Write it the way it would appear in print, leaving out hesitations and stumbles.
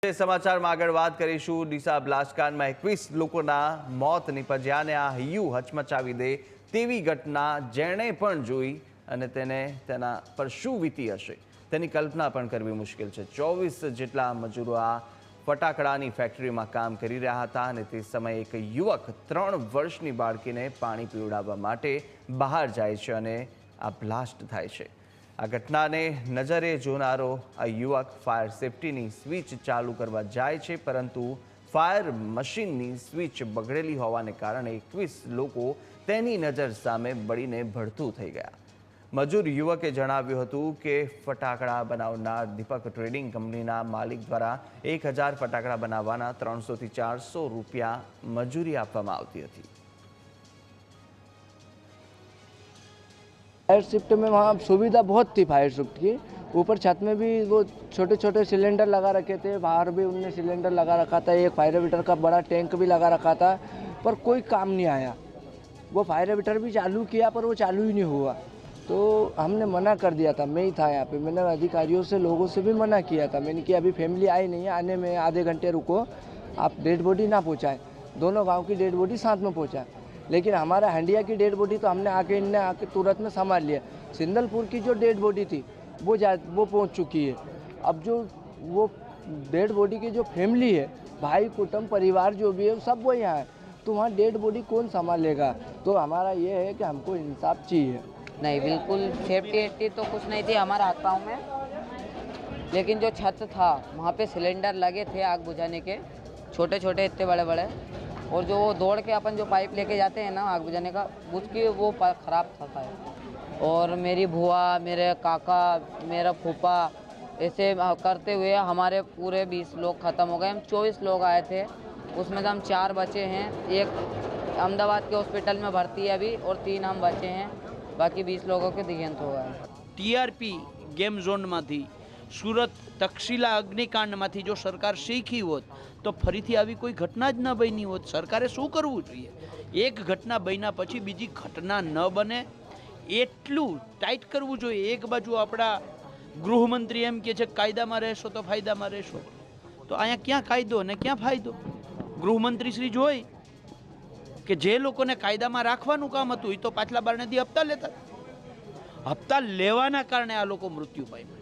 સમાચારમાં આગળ વાત કરીશું। ડીસા બ્લાસ્ટકાંડમાં 21 લોકોના મોત નીપજ્યા અને આ હૈયું હચમચાવી દે તેવી ઘટના જેણે પણ જોઈ અને તેના પર શું વીતી હશે તેની કલ્પના પણ કરવી મુશ્કેલ છે। 24 જેટલા મજૂરો આ ફટાકડાની ફેક્ટરીમાં કામ કરી રહ્યા હતા અને તે સમયે એક યુવક 3 વર્ષની બાળકીને પાણી પીવડાવવા માટે બહાર જાય છે અને આ બ્લાસ્ટ થાય છે। આ ઘટનાને નજરે જોનારો આ યુવક ફાયર સેફટીની સ્વિચ ચાલુ કરવા જાય છે, પરંતુ ફાયર મશીનની સ્વિચ બગડેલી હોવાને કારણે 21 લોકો તેની નજર સામે બળીને ભડથું થઈ ગયા। મજૂર યુવકે જણાવ્યું હતું કે ફટાકડા બનાવનાર દીપક ટ્રેડિંગ કંપનીના માલિક દ્વારા 1000 ફટાકડા બનાવવાના 300 થી 400 રૂપિયા મજૂરી આપવામાં આવતી હતી। फायर शिफ्ट में वहाँ सुविधा बहुत थी। फायर शिफ्ट की ऊपर छत में भी वो छोटे छोटे सिलेंडर लगा रखे थे, बाहर भी उनने सिलेंडर लगा रखा था, एक फायर ब्रिगेड का बड़ा टैंक भी लगा रखा था, पर कोई काम नहीं आया। वो फायर ब्रिगेड भी चालू किया पर वो चालू ही नहीं हुआ, तो हमने मना कर दिया था। मैं ही था यहाँ पे, मैंने अधिकारियों से लोगों से भी मना किया था। मैंने कि अभी फैमिली आई नहीं है, आने में आधे घंटे रुको, आप डेड बॉडी ना पहुँचाएँ। दोनों गाँव की डेड बॉडी साथ में पहुँचाएँ, लेकिन हमारा हंडिया की डेड बॉडी तो हमने आके तुरंत में संभाल लिया। सिंदलपुर की जो डेड बॉडी थी वो पहुंच चुकी है। अब जो वो डेड बॉडी की जो फैमिली है, भाई कुटुंब परिवार जो भी है सब वो यहाँ है, तो वहाँ डेड बॉडी कौन संभालेगा? तो हमारा ये है कि हमको इंसाफ चाहिए। नहीं, बिल्कुल सेफ्टी तो कुछ नहीं थी हमारे हाथ पाँव में, लेकिन जो छत था वहाँ पे सिलेंडर लगे थे आग बुझाने के, छोटे छोटे इतने बड़े बड़े, और जो वो दौड़ के अपन जो पाइप लेके जाते हैं ना आग बुझाने का, उसकी वो ख़राब था। और मेरी बुआ, मेरे काका, मेरा फूफा, ऐसे करते हुए हमारे पूरे 20 लोग ख़त्म हो गए। हम 24 लोग आए थे, उसमें से हम 4 बचे हैं। एक अहमदाबाद के हॉस्पिटल में भर्ती है अभी, और 3 हम बचे हैं। बाकी 20 लोगों के देहांत हो गए। टीआरपी गेम झोन में सूरत तक्षशिला अग्निकांड में जो सरकार शीखी होत तो फरीथी आवी कोई घटना ज न बनी होत। सरकारे शू करवू जोईए? एक घटना बन्या पछी बीजी घटना न बने एटलू टाइट करवू जोईए। एक बाजू अपना गृहमंत्री एम कहे छे कायदामां रहेशो तो फायदामां रहेशो, तो अहींया क्यां कायदो ने क्यां फायदो? गृहमंत्री श्री जोई के जे लोकोने कायदामां राखवानुं काम हतुं ए तो पाछला बारणेथी हप्ता लेता, हप्ता लेवाना कारणे आ लोको मृत्यु पाम्या।